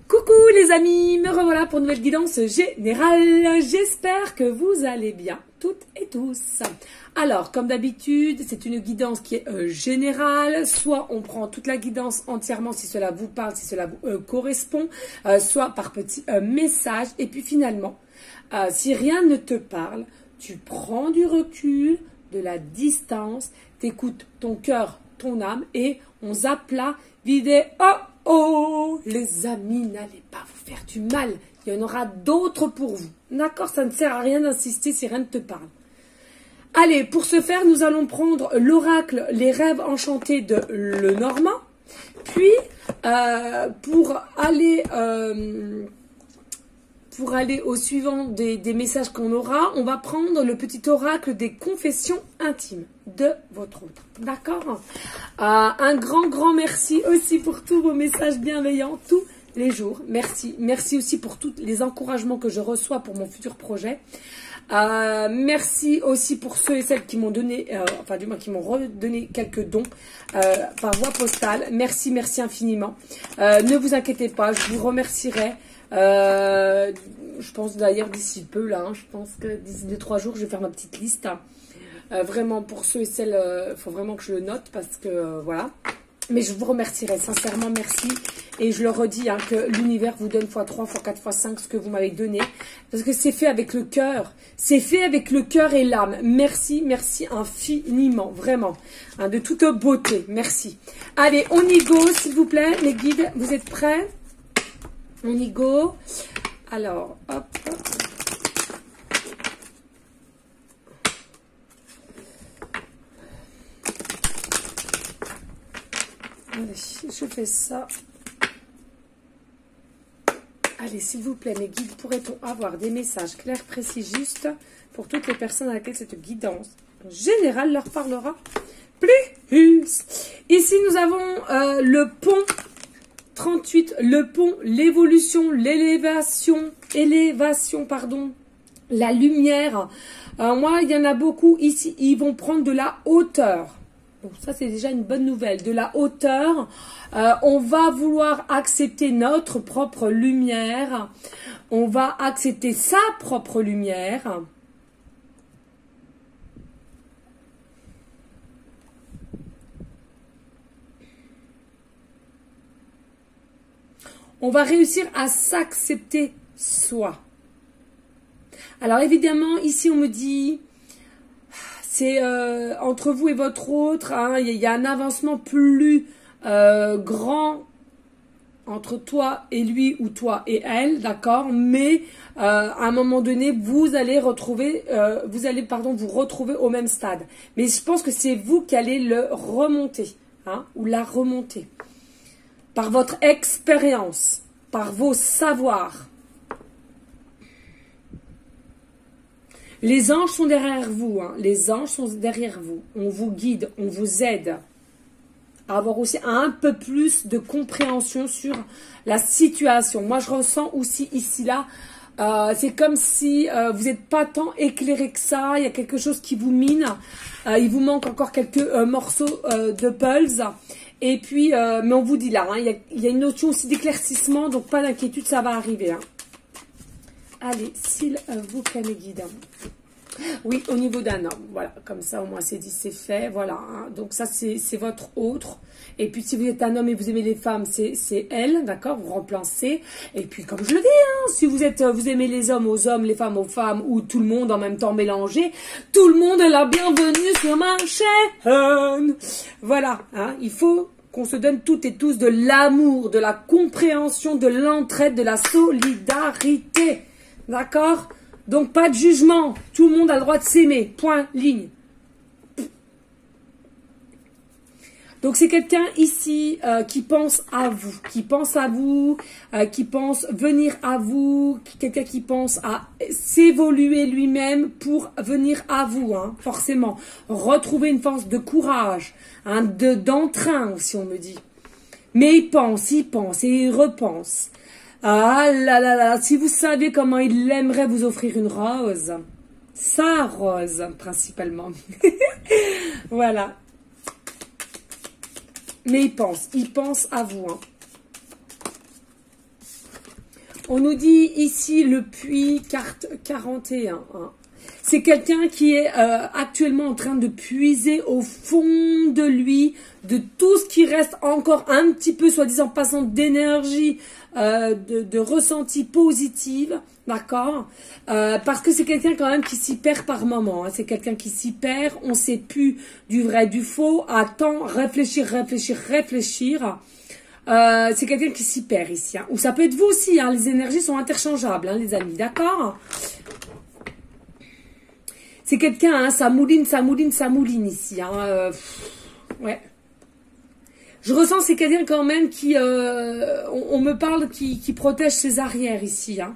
Coucou les amis, me revoilà pour une nouvelle guidance générale. J'espère que vous allez bien, toutes et tous. Alors, comme d'habitude, c'est une guidance qui est générale. Soit on prend toute la guidance entièrement si cela vous parle, si cela vous correspond, soit par petits messages. Et puis finalement, si rien ne te parle, tu prends du recul, de la distance, t'écoutes ton cœur, ton âme et on zappe la vidéo. Oh, les amis, n'allez pas vous faire du mal. Il y en aura d'autres pour vous. D'accord? Ça ne sert à rien d'insister si rien ne te parle. Allez, pour ce faire, nous allons prendre l'oracle Les rêves enchantés de Lenormand. Puis, pour aller au suivant des messages qu'on aura, on va prendre le petit oracle des confessions intimes de votre autre. D'accord? Un grand merci aussi pour tous vos messages bienveillants tous les jours. Merci. Merci aussi pour tous les encouragements que je reçois pour mon futur projet. Merci aussi pour ceux et celles qui m'ont donné, enfin du moins qui m'ont redonné quelques dons par voie postale. Merci infiniment. Ne vous inquiétez pas, je vous remercierai. Je pense d'ailleurs d'ici peu là, je pense que d'ici 2-3 jours je vais faire ma petite liste. Vraiment pour ceux et celles, il faut vraiment que je le note parce que voilà. Mais je vous remercierai sincèrement, merci. Et je le redis hein, que l'univers vous donne x3, x4, x5 ce que vous m'avez donné. Parce que c'est fait avec le cœur. C'est fait avec le cœur et l'âme. Merci infiniment, vraiment. Hein, de toute beauté, merci. Allez, on y go s'il vous plaît, mes guides, vous êtes prêts? On y go. Alors, hop. Allez, je fais ça. Allez, s'il vous plaît, mes guides, pourrait-on avoir des messages clairs, précis, justes pour toutes les personnes à laquelle cette guidance en général leur parlera plus? Ici, nous avons le pont 38, le pont, l'évolution, l'élévation, pardon, la lumière. Moi, il y en a beaucoup ici, ils vont prendre de la hauteur. Bon, ça, c'est déjà une bonne nouvelle. De la hauteur, on va vouloir accepter notre propre lumière. On va accepter sa propre lumière. On va réussir à s'accepter soi. Alors évidemment, ici on me dit, c'est entre vous et votre autre, hein, il y a un avancement plus grand entre toi et lui ou toi et elle, d'accord? Mais à un moment donné, vous allez vous retrouver au même stade. Mais je pense que c'est vous qui allez le remonter, hein, ou la remonter. Par votre expérience, par vos savoirs. Les anges sont derrière vous. Hein. Les anges sont derrière vous. On vous guide, on vous aide à avoir aussi un peu plus de compréhension sur la situation. Moi, je ressens aussi ici, là, c'est comme si vous n'êtes pas tant éclairé que ça. Il y a quelque chose qui vous mine. Il vous manque encore quelques morceaux de pulse. Et puis, mais on vous dit là, hein, il y a une notion aussi d'éclaircissement, donc pas d'inquiétude, ça va arriver. Hein. Allez, s'il vous plaît, mes guides. Oui, au niveau d'un homme, voilà, comme ça au moins c'est dit, c'est fait, voilà. Hein. Donc ça, c'est votre autre. Et puis si vous êtes un homme et vous aimez les femmes, c'est elle, d'accord, vous remplacez. Et puis comme je le dis, hein, si vous aimez les hommes aux hommes, les femmes aux femmes, ou tout le monde en même temps mélangé, tout le monde est la bienvenue sur ma chaîne. Voilà, hein, il faut qu'on se donne toutes et tous de l'amour, de la compréhension, de l'entraide, de la solidarité. D'accord? Donc, pas de jugement. Tout le monde a le droit de s'aimer. Point, ligne. Donc, c'est quelqu'un ici qui pense à vous. Qui pense à vous, qui pense venir à vous. Quelqu'un qui pense à s'évoluer lui-même pour venir à vous. Hein, forcément. Retrouver une force de courage. Hein, d'entrain, si on me dit. Mais il pense et il repense. Ah là là là, si vous savez comment il aimerait vous offrir une rose. Sa rose, principalement. Voilà. Mais il pense à vous. Hein. On nous dit ici le puits, carte 41. Hein. C'est quelqu'un qui est actuellement en train de puiser au fond de lui, de tout ce qui reste encore un petit peu, soi-disant, passant d'énergie, de ressenti positive, d'accord, parce que c'est quelqu'un quand même qui s'y perd par moment. Hein. C'est quelqu'un qui s'y perd, on ne sait plus du vrai, du faux, attend, réfléchir. C'est quelqu'un qui s'y perd ici. Hein. Ou ça peut être vous aussi, hein. Les énergies sont interchangeables, hein, les amis, d'accord. C'est quelqu'un, hein, ça mouline ici. Hein, ouais. Je ressens c'est quelqu'un quand même qui, on me parle qui protège ses arrières ici. Hein.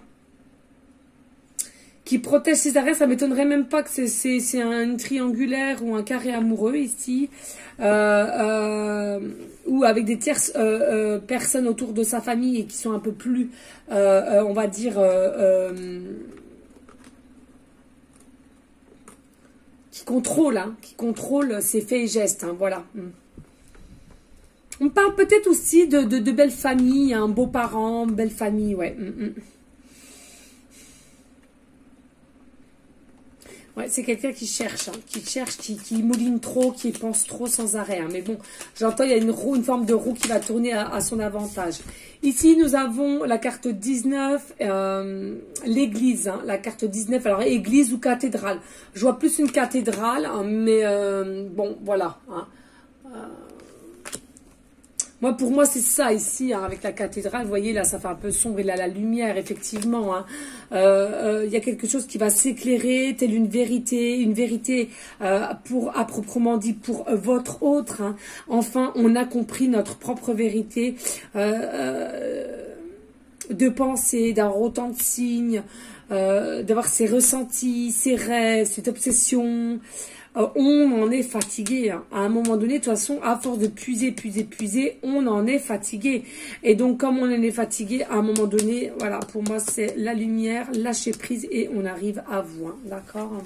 Qui protège ses arrières, ça m'étonnerait même pas que c'est un triangulaire ou un carré amoureux ici. Ou avec des tierces personnes autour de sa famille et qui sont un peu plus, on va dire... qui contrôle ses faits et gestes, hein, voilà. On parle peut-être aussi de belles familles, hein, beaux-parents, belles familles, ouais. Ouais, c'est quelqu'un qui cherche, hein, qui mouline trop, qui pense trop sans arrêt. Hein. Mais bon, j'entends, il y a une forme de roue qui va tourner à son avantage. Ici, nous avons la carte 19, l'église, hein, la carte 19, alors église ou cathédrale. Je vois plus une cathédrale, hein, mais bon, voilà. Hein. Pour moi, c'est ça ici, hein, avec la cathédrale. Vous voyez, là, ça fait un peu sombre. Il a la lumière, effectivement. Hein. Y a quelque chose qui va s'éclairer, telle une vérité à proprement dit, pour votre autre. Hein. Enfin, on a compris notre propre vérité de pensée, d'avoir autant de signes, d'avoir ses ressentis, ses rêves, cette obsession. On en est fatigué. Hein. À un moment donné, de toute façon, à force de puiser, on en est fatigué. Et donc, comme on en est fatigué, à un moment donné, voilà, pour moi, c'est la lumière, lâcher prise et on arrive à vous. Hein. D'accord?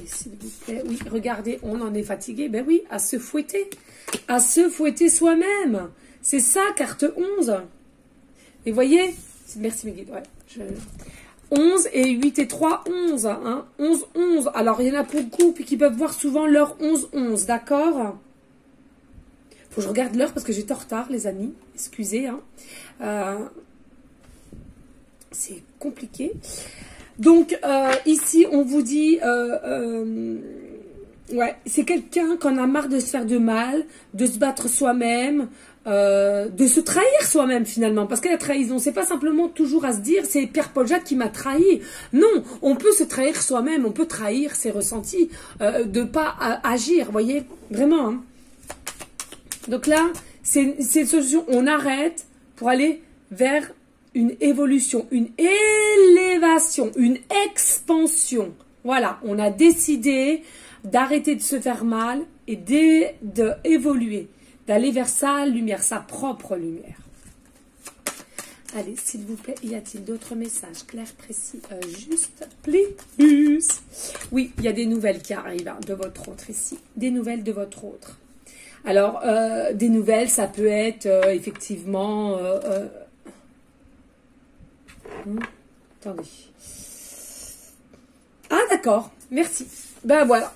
S'il vous plaît, oui, regardez, on en est fatigué. Ben oui, à se fouetter soi-même. C'est ça, carte 11. Et voyez, merci mes guides, ouais, 11 et 8 et 3, 11. Hein, 11, 11. Alors, il y en a beaucoup qui peuvent voir souvent l'heure 11, 11. D'accord? Faut que je regarde l'heure parce que j'étais en retard, les amis. Excusez. Hein. C'est compliqué. Donc, ici, on vous dit... ouais, c'est quelqu'un qu'on a marre de se faire de mal, de se battre soi-même... de se trahir soi-même finalement, parce que la trahison c'est pas simplement toujours à se dire c'est Pierre-Paul Jacques qui m'a trahi. Non, on peut se trahir soi-même, on peut trahir ses ressentis, de pas agir, voyez, vraiment. Hein. Donc là, c'est une solution, on arrête pour aller vers une évolution, une élévation, une expansion. Voilà, on a décidé d'arrêter de se faire mal et d'évoluer. D'aller vers sa lumière, sa propre lumière. Allez, s'il vous plaît, y a-t-il d'autres messages clairs, précis, juste, plus? Oui, il y a des nouvelles qui arrivent hein, de votre autre ici. Des nouvelles de votre autre. Alors, des nouvelles, ça peut être effectivement... attendez. Ah, d'accord, merci. Ben voilà.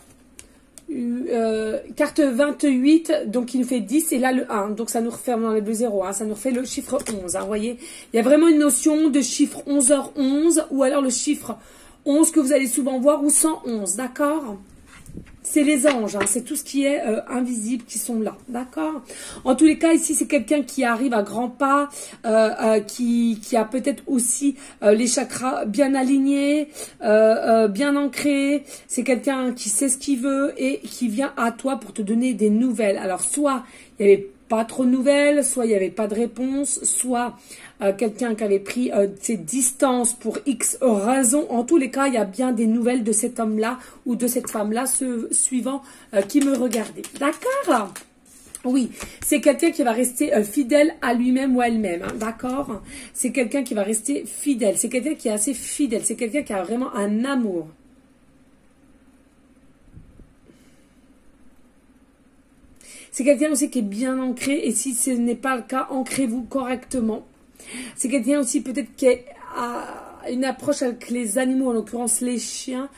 Carte 28, donc il nous fait 10 et là le 1, donc ça nous referme dans le 0, hein, ça nous refait le chiffre 11, hein, vous voyez, il y a vraiment une notion de chiffre 11h11 ou alors le chiffre 11 que vous allez souvent voir ou 111, d'accord? C'est les anges, hein, c'est tout ce qui est invisible qui sont là, d'accord? En tous les cas, ici, c'est quelqu'un qui arrive à grands pas, qui a peut-être aussi les chakras bien alignés, bien ancrés. C'est quelqu'un qui sait ce qu'il veut et qui vient à toi pour te donner des nouvelles. Alors, soit il n'y avait pas trop de nouvelles, soit il n'y avait pas de réponse, soit quelqu'un qui avait pris ses distances pour X raisons. En tous les cas, il y a bien des nouvelles de cet homme-là ou de cette femme-là, suivant qui me regardait. D'accord? Oui, c'est quelqu'un qui va rester fidèle à lui-même ou à elle-même, hein, d'accord? C'est quelqu'un qui va rester fidèle, c'est quelqu'un qui est assez fidèle, c'est quelqu'un qui a vraiment un amour. C'est quelqu'un aussi qui est bien ancré. Et si ce n'est pas le cas, ancrez-vous correctement. C'est quelqu'un aussi peut-être qui a une approche avec les animaux, en l'occurrence les chiens,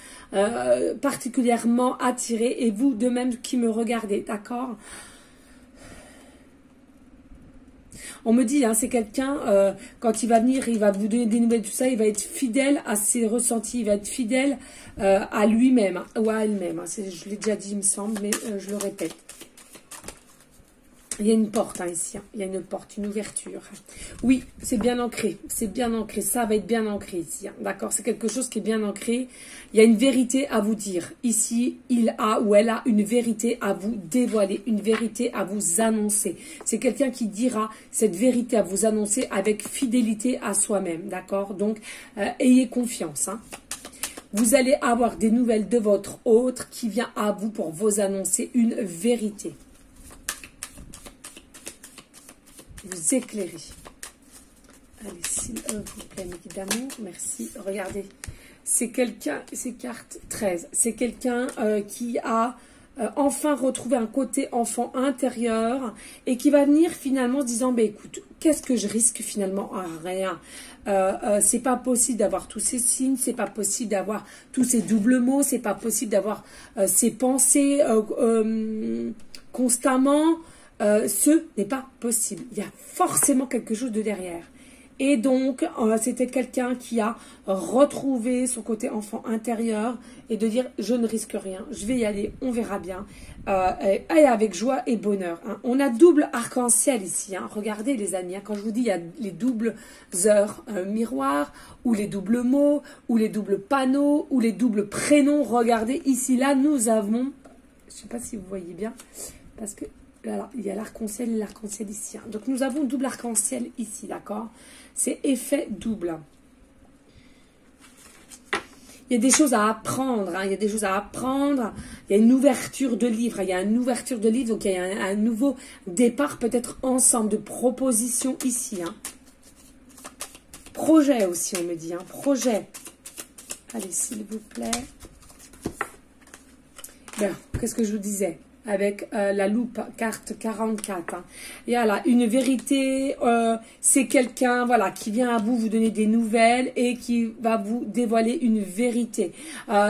particulièrement attirés. Et vous de même qui me regardez, d'accord? On me dit, hein, c'est quelqu'un, quand il va venir, il va vous donner des nouvelles, tout ça, il va être fidèle à ses ressentis, il va être fidèle à lui-même, ou à elle-même. Hein. Je l'ai déjà dit, il me semble, mais je le répète. Il y a une porte, hein, ici. Hein. Il y a une porte, une ouverture. Oui, c'est bien ancré. C'est bien ancré. Ça va être bien ancré ici. Hein. D'accord? C'est quelque chose qui est bien ancré. Il y a une vérité à vous dire. Ici, il a ou elle a une vérité à vous dévoiler. Une vérité à vous annoncer. C'est quelqu'un qui dira cette vérité à vous annoncer avec fidélité à soi-même. D'accord? Donc, ayez confiance. Hein. Vous allez avoir des nouvelles de votre autre qui vient à vous pour vous annoncer une vérité. Vous éclairer. Allez, s'il vous plaît, mes guides d'amour, merci. Regardez, c'est quelqu'un, c'est carte 13, c'est quelqu'un qui a enfin retrouvé un côté enfant intérieur et qui va venir finalement se disant, bah, écoute, qu'est-ce que je risque finalement? Rien. C'est pas possible d'avoir tous ces signes, c'est pas possible d'avoir tous ces doubles mots, c'est pas possible d'avoir ces pensées constamment. Ce n'est pas possible. Il y a forcément quelque chose de derrière. Et donc, c'était quelqu'un qui a retrouvé son côté enfant intérieur et de dire, je ne risque rien, je vais y aller, on verra bien. Et avec joie et bonheur. Hein. On a double arc-en-ciel ici. Hein. Regardez les amis, hein, quand je vous dis, il y a les doubles heures miroirs, ou les doubles mots, ou les doubles panneaux, ou les doubles prénoms. Regardez ici, là, nous avons, je ne sais pas si vous voyez bien, parce que alors, il y a l'arc-en-ciel et l'arc-en-ciel ici. Hein. Donc, nous avons double arc-en-ciel ici, d'accord? C'est effet double. Il y a des choses à apprendre. Hein. Il y a des choses à apprendre. Il y a une ouverture de livre. Il y a une ouverture de livre. Donc, il y a un nouveau départ, peut-être ensemble, de propositions ici. Hein. Projet aussi, on me dit. Hein. Projet. Allez, s'il vous plaît. Bien, qu'est-ce que je vous disais? Avec la loupe, carte 44. Hein. Il y a là une vérité, c'est quelqu'un voilà, qui vient à vous donner des nouvelles et qui va vous dévoiler une vérité.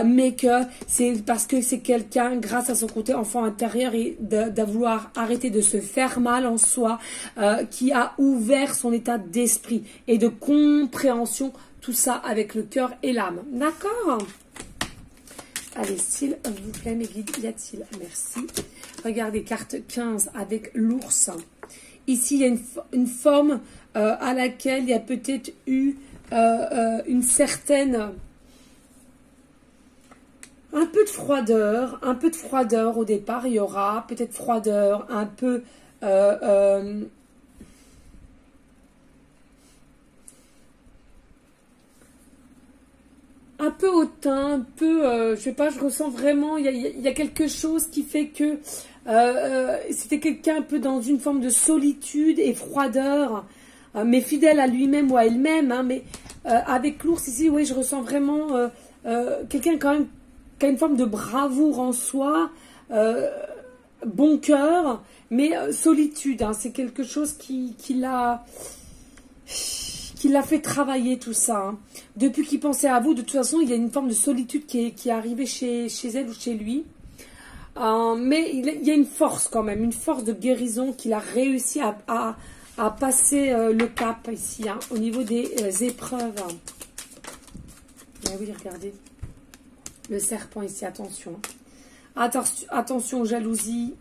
Mais que c'est parce que c'est quelqu'un, grâce à son côté enfant intérieur et de vouloir arrêter de se faire mal en soi, qui a ouvert son état d'esprit et de compréhension, tout ça avec le cœur et l'âme. D'accord ? Allez, s'il vous plaît, mes guides, y a-t-il? Merci. Regardez, carte 15 avec l'ours. Ici, il y a une forme à laquelle il y a peut-être eu une certaine... un peu de froideur au départ. Il y aura peut-être froideur, un peu... un peu hautain, un peu, je sais pas, je ressens vraiment, il y a quelque chose qui fait que c'était quelqu'un un peu dans une forme de solitude et froideur, mais fidèle à lui-même ou à elle-même, hein, mais avec l'ours ici, oui, je ressens vraiment quelqu'un quand même qui a une forme de bravoure en soi, bon cœur, mais solitude, hein, c'est quelque chose qui l'a fait travailler tout ça. Hein. Depuis qu'il pensait à vous, de toute façon, il y a une forme de solitude qui est arrivée chez elle ou chez lui. Mais il y a une force quand même, une force de guérison qu'il a réussi à passer le cap ici, hein, au niveau des épreuves. Ah oui, regardez. Le serpent ici, attention. Attention aux jalousies.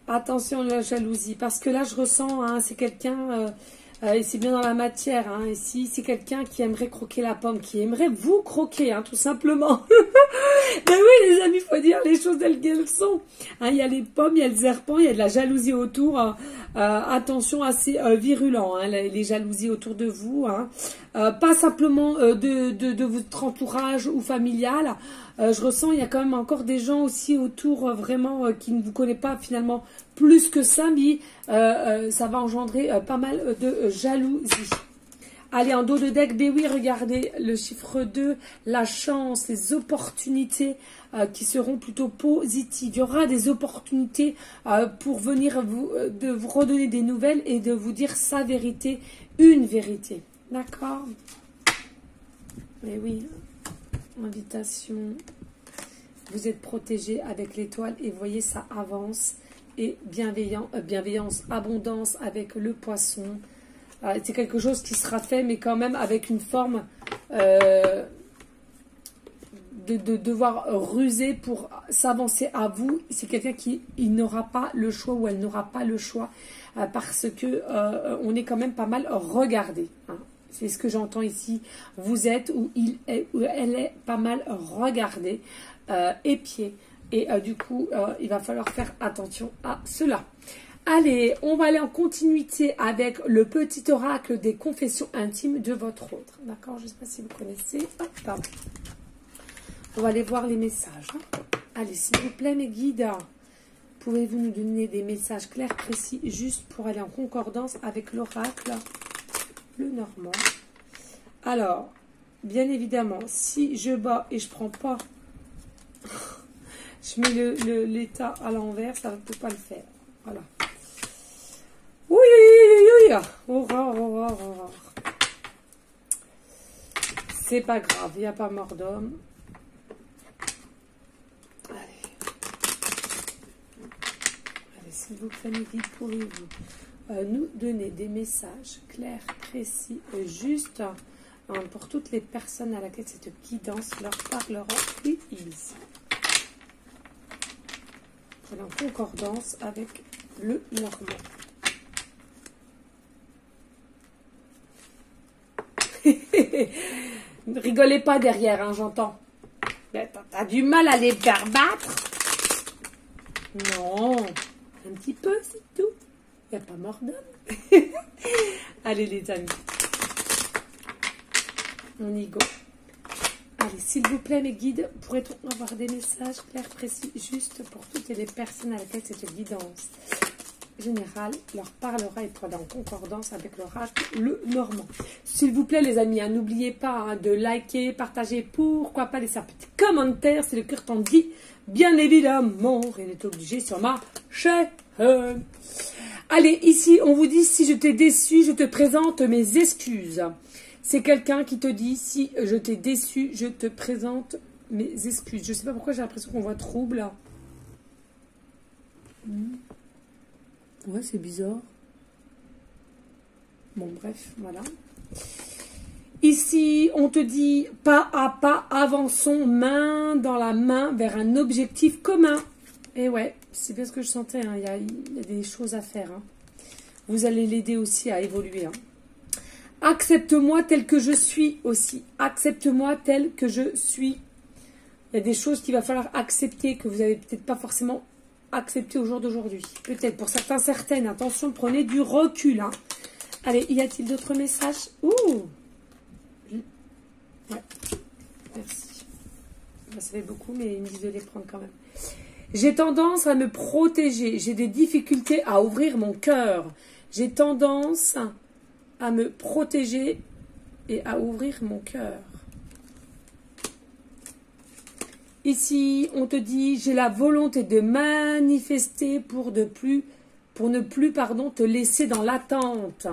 Attention à la jalousie. Parce que là, je ressens, hein, c'est quelqu'un... et c'est bien dans la matière, hein. Ici, c'est quelqu'un qui aimerait croquer la pomme, qui aimerait vous croquer, hein, tout simplement. Ben oui, les amis, il faut dire les choses telles qu'elles sont. Hein, il y a les pommes, il y a le serpent, il y a de la jalousie autour. Attention, assez virulent, hein, les jalousies autour de vous. Hein. Pas simplement de votre entourage ou familial. Je ressens, il y a quand même encore des gens aussi autour vraiment qui ne vous connaissent pas finalement plus que ça, mais ça va engendrer pas mal de jalousie. Allez, en dos de deck, ben oui, regardez le chiffre 2, la chance, les opportunités qui seront plutôt positives. Il y aura des opportunités pour venir de vous redonner des nouvelles et de vous dire sa vérité, une vérité. D'accord? Mais oui, invitation. Vous êtes protégé avec l'étoile et vous voyez, ça avance. Et bienveillance, abondance avec le poisson. C'est quelque chose qui sera fait, mais quand même avec une forme de devoir ruser pour s'avancer à vous. C'est quelqu'un qui n'aura pas le choix ou elle n'aura pas le choix parce que on est quand même pas mal regardé. Hein. C'est ce que j'entends ici. Vous êtes ou il est ou elle est pas mal regardée, épiée. Et du coup, il va falloir faire attention à cela. Allez, on va aller en continuité avec le petit oracle des confessions intimes de votre autre. D'accord? Je ne sais pas si vous connaissez. Hop, pardon. On va aller voir les messages. Hein. Allez, s'il vous plaît, mes guides, pouvez-vous nous donner des messages clairs, précis, juste pour aller en concordance avec l'oracle, le normand. Alors, bien évidemment, si je bats et je ne prends pas, je mets l'état à l'envers, ça ne peut pas le faire. Voilà. Oui, horreur. C'est pas grave, il n'y a pas mort d'homme. Allez, s'il vous plaît, mes guides, pourriez-vous nous donner des messages clairs, précis et justes pour toutes les personnes à laquelle cette guidance leur parlera, please. En concordance avec le normand. Ne rigolez pas derrière, hein, j'entends. T'as du mal à les faire battre? Non, un petit peu, c'est tout. Il n'y a pas mort d'homme. Allez, les amis. On y go. Allez, s'il vous plaît, mes guides, pourrait-on avoir des messages clairs, précis, justes pour toutes les personnes à laquelle cette guidance générale leur parlera et pourra en concordance avec l'oracle, le normand. S'il vous plaît, les amis, hein, n'oubliez pas hein, de liker, partager, pourquoi pas laisser un petit commentaire, si le cœur t'en dit, bien évidemment, rien n'est obligé sur ma chaîne. Allez, ici, on vous dit, si je t'ai déçu, je te présente mes excuses. C'est quelqu'un qui te dit, si je t'ai déçu, je te présente mes excuses. Je ne sais pas pourquoi j'ai l'impression qu'on voit trouble. Ouais, c'est bizarre. Bon, bref, voilà. Ici, on te dit, pas à pas, avançons main dans la main vers un objectif commun. Et ouais, c'est bien ce que je sentais. Hein. Il y a des choses à faire. Hein. Vous allez l'aider aussi à évoluer. Hein. Accepte-moi tel que je suis aussi. Accepte-moi tel que je suis. Il y a des choses qu'il va falloir accepter que vous n'avez peut-être pas forcément accepté au jour d'aujourd'hui. Peut-être pour certains, certaines. Attention, prenez du recul. Hein. Allez, y a-t-il d'autres messages? Ouh! Ouais, merci. Ça fait beaucoup, mais il me dit de les prendre quand même. J'ai tendance à me protéger. J'ai des difficultés à ouvrir mon cœur. J'ai tendance à me protéger et à ouvrir mon cœur. Ici, on te dit, j'ai la volonté de manifester pour ne plus te laisser dans l'attente.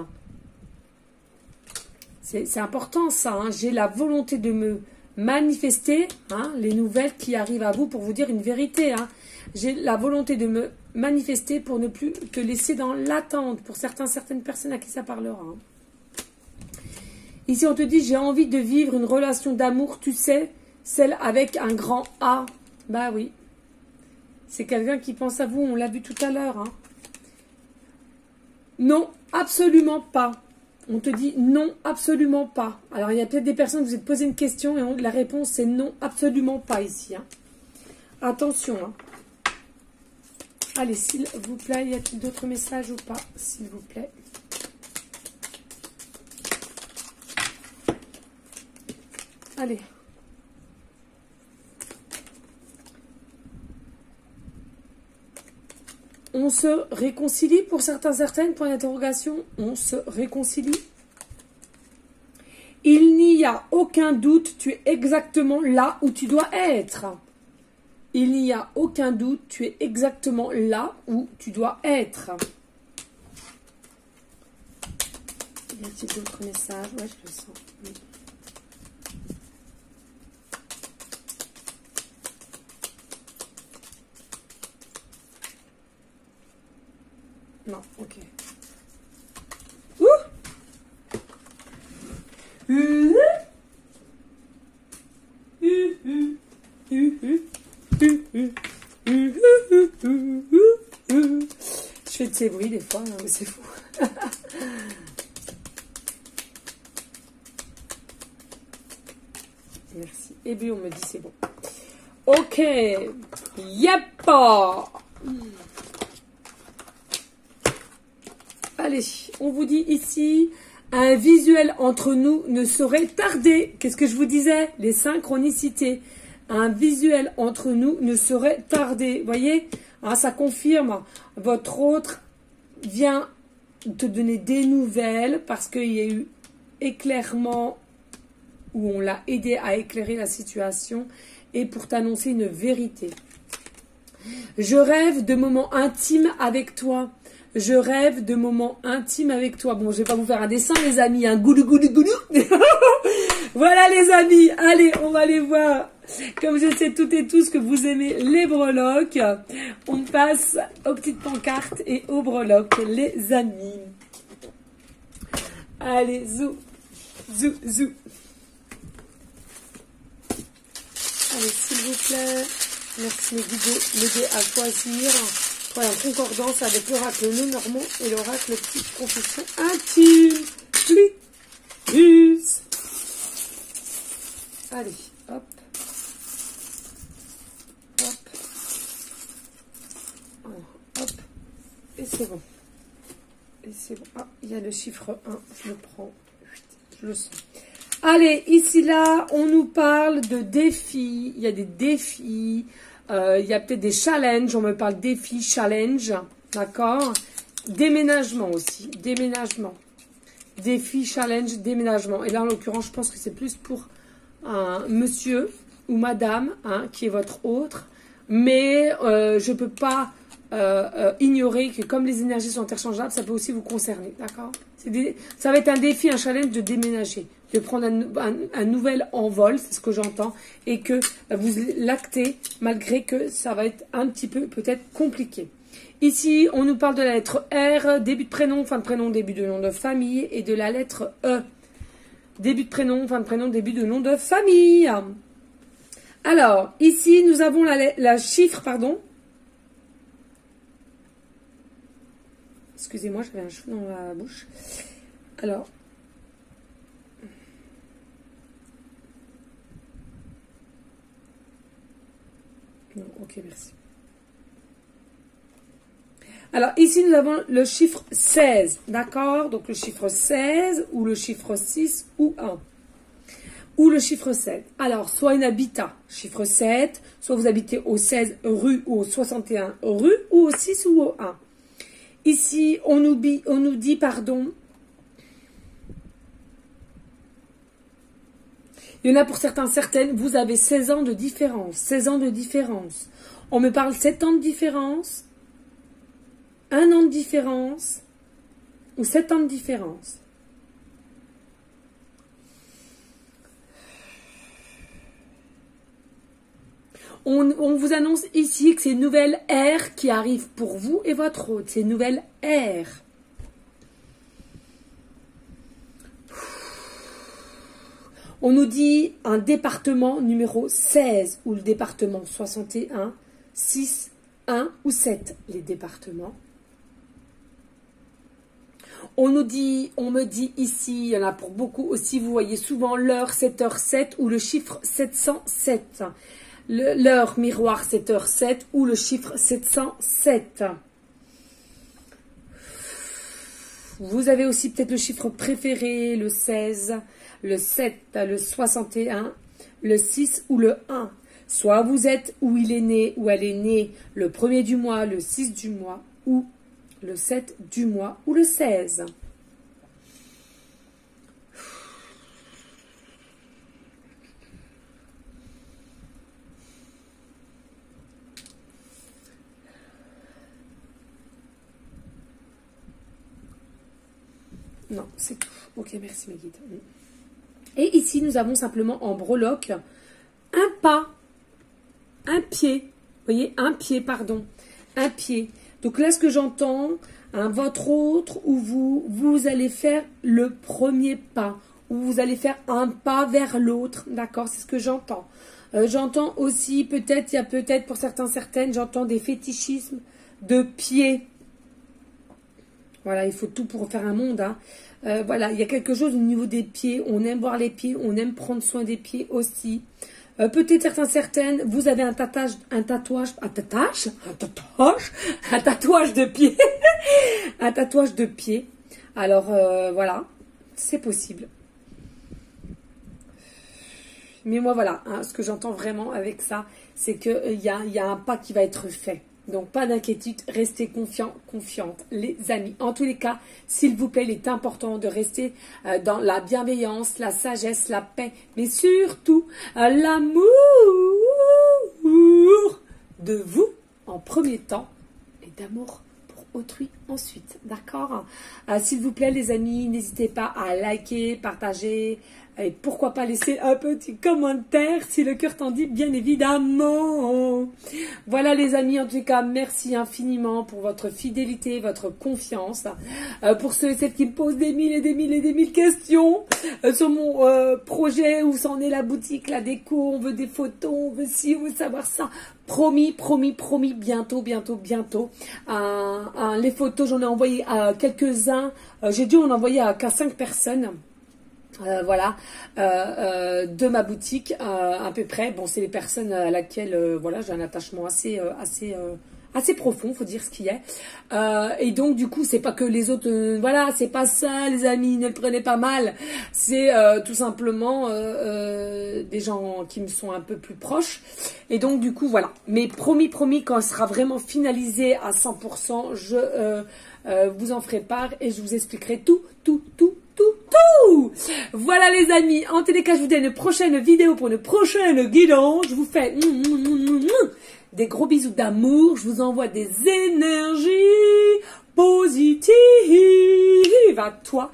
C'est important ça, hein. J'ai la volonté de me manifester, hein, les nouvelles qui arrivent à vous pour vous dire une vérité. Hein. J'ai la volonté de me manifester pour ne plus te laisser dans l'attente, pour certaines personnes à qui ça parlera. Hein. Ici, on te dit, j'ai envie de vivre une relation d'amour, tu sais, celle avec un grand A. Bah oui. C'est quelqu'un qui pense à vous, on l'a vu tout à l'heure. Hein. Non, absolument pas. On te dit non, absolument pas. Alors, il y a peut-être des personnes qui vous êtes posé une question et la réponse, c'est non, absolument pas ici. Hein. Attention. Hein. Allez, s'il vous plaît, y a-t-il d'autres messages ou pas? S'il vous plaît. Allez. On se réconcilie pour certaines, point d'interrogation. On se réconcilie. Il n'y a aucun doute, tu es exactement là où tu dois être. Il n'y a aucun doute, tu es exactement là où tu dois être. Y a-t-il d'autres messages? Ouais, je le sens. Oui. Non, ok. Je fais de ces bruits des fois, hein, mais c'est fou. Merci. Et puis on me dit c'est bon. Ok. Yep. Allez, on vous dit ici, un visuel entre nous ne saurait tarder. Qu'est-ce que je vous disais? Les synchronicités. Un visuel entre nous ne saurait tarder. Vous voyez, hein, ça confirme. Votre autre vient te donner des nouvelles parce qu'il y a eu éclairement où on l'a aidé à éclairer la situation et pour t'annoncer une vérité. Je rêve de moments intimes avec toi. Je rêve de moments intimes avec toi. Bon, je vais pas vous faire un dessin, les amis. Un goulou, goulou, goulou. Voilà, les amis. Allez, on va aller voir. Comme je sais toutes et tous que vous aimez les breloques, on passe aux petites pancartes et aux breloques, les amis. Allez, zou, zou, zou. Allez, s'il vous plaît. Merci m'aider à choisir. Voilà, en concordance avec l'oracle Lenormand et l'oracle Petite Confession Intime. Plus. Allez, hop. Hop. Hop. Et c'est bon. Et c'est bon. Ah, il y a le chiffre 1. Je le prends. Je le sens. Allez, ici, là, on nous parle de défis. Il y a des défis. Il y a peut-être des challenges. On me parle défis, challenge. D'accord? Déménagement aussi. Déménagement. Défi, challenge, déménagement. Et là, en l'occurrence, je pense que c'est plus pour un monsieur ou madame, hein, qui est votre autre. Mais je ne peux pas ignorer que comme les énergies sont interchangeables, ça peut aussi vous concerner. D'accord? Ça va être un défi, un challenge de déménager. De prendre un nouvel envol, c'est ce que j'entends. Et que vous l'actez, malgré que ça va être un petit peu peut-être compliqué. Ici, on nous parle de la lettre R, début de prénom, fin de prénom, début de nom de famille, et de la lettre E. Début de prénom, fin de prénom, début de nom de famille. Alors, ici, nous avons la chiffre, pardon. Excusez-moi, j'avais un cheveu dans la bouche. Alors. Non, ok, merci. Alors, ici, nous avons le chiffre 16, d'accord? Donc, le chiffre 16 ou le chiffre 6 ou 1. Ou le chiffre 7. Alors, soit une habitat, chiffre 7, soit vous habitez au 16 rue ou au 61 rue, ou au 6 ou au 1. Ici, on nous dit, pardon, il y en a pour certains, certaines, vous avez 16 ans de différence. 16 ans de différence. On me parle 7 ans de différence, 1 an de différence, ou 7 ans de différence. On vous annonce ici que c'est une nouvelle ère qui arrive pour vous et votre hôte. C'est une nouvelle ère. On nous dit un département numéro 16 ou le département 61, 6, 1 ou 7, les départements. On me dit ici, il y en a pour beaucoup aussi, vous voyez souvent l'heure 7h07 ou le chiffre 707. L'heure miroir 7h07 ou le chiffre 707. Vous avez aussi peut-être le chiffre préféré, le 16, le 7, le 61, le 6 ou le 1. Soit vous êtes où il est né, ou elle est née le 1er du mois, le 6 du mois, ou le 7 du mois, ou le 16. Non, c'est tout. Ok, merci mes guides. Et ici, nous avons simplement en breloque un pas, un pied. Vous voyez, un pied, pardon. Un pied. Donc là, ce que j'entends, votre autre, où vous allez faire le premier pas. Où vous allez faire un pas vers l'autre. D'accord, c'est ce que j'entends. J'entends aussi, peut-être, il y a peut-être pour certaines, j'entends des fétichismes de pieds. Voilà, il faut tout pour faire un monde. Hein. Voilà, il y a quelque chose au niveau des pieds. On aime voir les pieds, on aime prendre soin des pieds aussi. Peut-être certaines, vous avez un tatouage de pied. Un tatouage de pied. Alors, voilà, c'est possible. Mais moi, voilà, hein, ce que j'entends vraiment avec ça, c'est qu'il y a un pas qui va être fait. Donc, pas d'inquiétude, restez confiants, confiantes, les amis. En tous les cas, s'il vous plaît, il est important de rester dans la bienveillance, la sagesse, la paix, mais surtout l'amour de vous en premier temps et d'amour pour autrui ensuite. D'accord? S'il vous plaît, les amis, n'hésitez pas à liker, partager, et pourquoi pas laisser un petit commentaire si le cœur t'en dit, bien évidemment. Voilà les amis, en tout cas, merci infiniment pour votre fidélité, votre confiance. Pour ceux et celles qui me posent des mille et des mille et des mille questions sur mon projet, où s'en est la boutique, la déco, on veut des photos, on veut ci, on veut savoir ça. Promis, promis, promis, bientôt, bientôt, bientôt. Les photos, j'en ai envoyé à quelques-uns. J'ai dû en envoyer qu'à 5 personnes. Voilà, de ma boutique à peu près. Bon, c'est les personnes à laquelle voilà, j'ai un attachement assez profond, faut dire ce qu'il y a. Et donc du coup, c'est pas que les autres, voilà, c'est pas ça, les amis, ne le prenez pas mal. C'est tout simplement des gens qui me sont un peu plus proches. Et donc du coup, voilà. Mais promis, promis, quand elle sera vraiment finalisé à 100%, je vous en ferai part et je vous expliquerai tout. Voilà les amis, en tous les cas, je vous dis à une prochaine vidéo pour une prochaine guidance. Je vous fais des gros bisous d'amour. Je vous envoie des énergies positives à toi.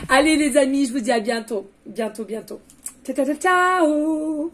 Allez les amis, je vous dis à bientôt. Ciao.